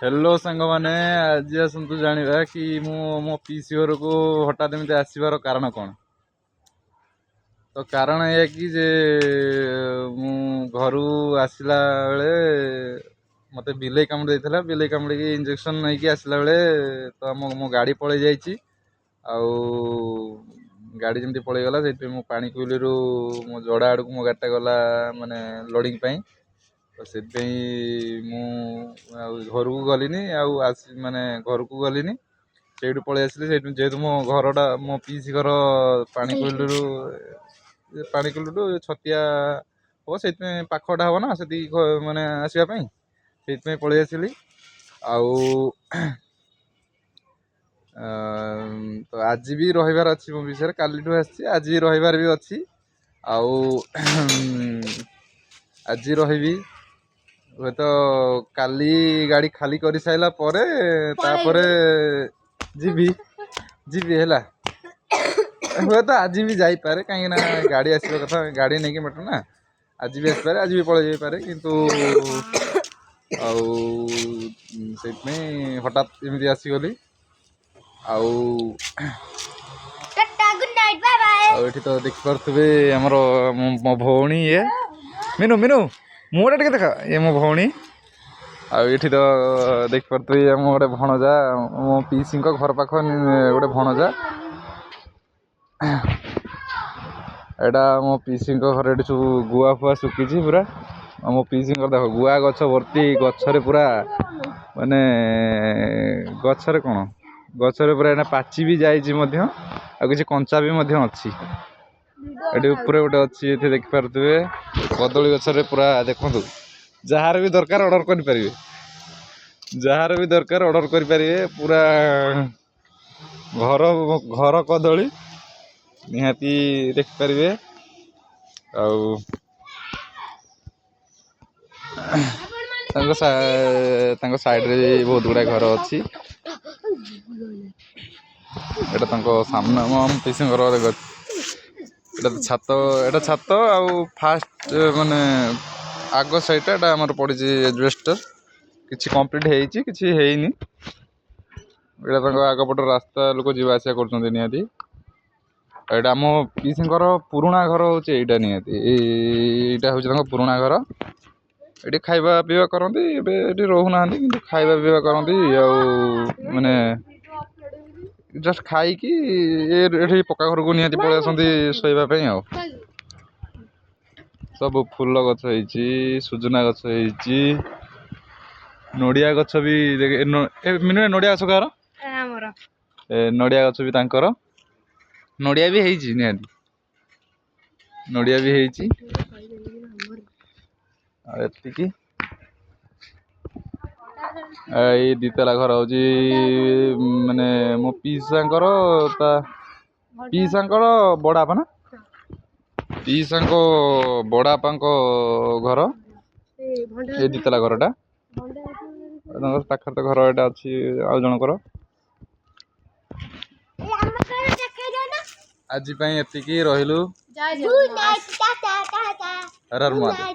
Hello सांग मैंने आज आसतु जाना कि मो पीसी घर को हठात एमती आसबार कारण कौन। तो कारण यह कि जे मु घर आसला बेले मत बिले कामुड़ी देता बिले कामुड़ी इंजेक्शन नहीं कि आसला बेले तो मो गाड़ी पलि जाइए गाड़ी जमी पलैगला से मो पानी कोइली मो जोड़ा आड़ को मो गाड़ीटा गला माने लोडिंग तो से घर को गलिनी माने घर को गलिनी से पलि आसली जेहेतु मो घरटा मो पीसी घर पानी कोइलू छतिया हम से पाखटा हम ना से माने आसवाई से पलि आसली तो आज भी रहीबार अच्छी मो विषय काली आज रहीबार भी अच्छी आज रही हे तो काली गाड़ी खाली कर साइला परे तापरे जीवी जीवी है हुए तो आज भी जाई पारे कहीं ना गाड़ी आसवा कथा गाड़ी नहीं कि मटर ना आज भी आसपे आज भी पलि जाई पारे किंतु हठात एमती आसीगली ये तो देखिपे आमर मो भौणी ये मीनू मीनू मुँहटा टे देखा ये मो भौणी ये तो देखिपे आम गोटे भणजा मो पीसी घर पाख गोटे भणजा एटा मो पीसी घर ये सब गुआ फुआ सुखी पूरा मो पीसी देख गुआ गछ भर्ती गचरे पूरा माने गचरे कौन गचरे पूरा एना पाची भी जाइए किसी कंचा भी अच्छी ये ऊपर गोटे अच्छी ये देखिपे कदली गचरे पूरा देखु जार भी दरकार ऑर्डर करें जार भी दरकार ऑर्डर करें पूरा घर घर कदली निहाती देखिपारे साइड रे बहुत गुड़ा घर अच्छी सामने पीसी घर छात एटा छात फास्ट माने आग साइड आमर पड़ी एजबेस्टर किसी कंप्लीट होती किसी हैनी आगपट रास्ता लोक जावास कर आम पीसी पुराणा घर हूँ यहाँ हूँ पुराणा घर ये खाइबा पीवा करती रोना कि खाइबा पीवा करती माने जस्ट खाई पक्का घर को निहाती पलि आसती शोवाई सब फूल गछ सुजना गछ नड़िया गछ भी मिनु नड़िया गछ कार नड़िया गछ भी तांकर नड़िया भी है निहाती नड़िया भी है एतिकी ये दितला घर हूँ माने मो पीसा पीसा बड़ापा ना पीसा बड़ापा घर ये दितला घरटा पाखे तो घर यहाँ अच्छी आउ जनकर आज एतिकी रहिलु हर हर महादेव।